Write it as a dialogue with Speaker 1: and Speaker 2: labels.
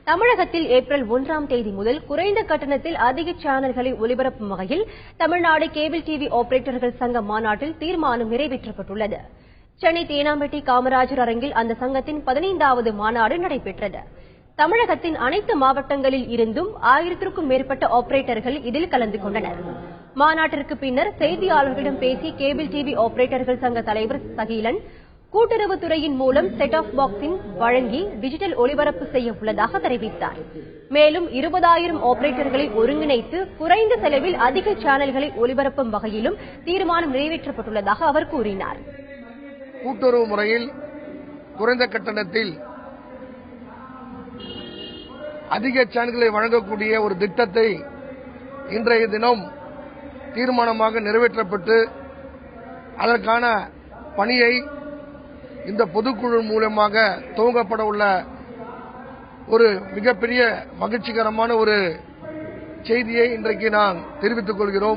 Speaker 1: தமிழகத்தில் ஏப்ரல் 1ஆம் தேதி முதல் குறைந்த கட்டணத்தில் அதிக சேனல்களை ஒளிபரப்பும் வகையில் தமிழ்நாடு கேபிள் டிவி ஆபரேட்டர்கள் சங்க மாநாட்டில் தீர்மானம் நிறைவேற்றப்பட்டுள்ளது. சென்னை தேனாம்பேட்டை காமராஜர் அரங்கில் அந்த சங்கத்தின் 15வது மாநாடு நடைபெற்றது. தமிழகத்தின் அனைத்து மாவட்டங்களில் இருந்தும் 1000க்கும் மேற்பட்ட ஆபரேட்டர்கள் இதில் கலந்து கொண்டனர். மாநாட்டிற்கு பின்னர் செய்தியாளர்களிடம் பேசிய கேபிள் டிவி ஆபரேட்டர்கள் சங்க தலைவர் சகிலன், கூட்டுறவுத்துறையின் மூலம் செட் ஆப் பாக்ஸின் வழங்கி டிஜிட்டல் ஒளிபரப்பு செய்ய உள்ளதாக தெரிவித்தார். மேலும் 20,000 ஆபரேட்டர்களை ஒருங்கிணைத்து குறைந்த செலவில் அதிக சேனல்களை ஒளிபரப்பும் வகையிலும் தீர்மானம் நிறைவேற்றப்பட்டுள்ளதாக அவர் கூறினார்.
Speaker 2: கூட்டுறவு முறையில் குறைந்த கட்டணத்தில் அதிக சேனல்களை வழங்கக்கூடிய ஒரு திட்டத்தை இன்றைய தினம் தீர்மானமாக நிறைவேற்றப்பட்டு அதற்கான பணியை இந்த பொதுக்குழு மூலமாக துவங்கப்பட உள்ள ஒரு மிகப்பெரிய மகிழ்ச்சிகரமான ஒரு செய்தியை இன்றைக்கு நான் தெரிவித்துக் கொள்கிறோம்.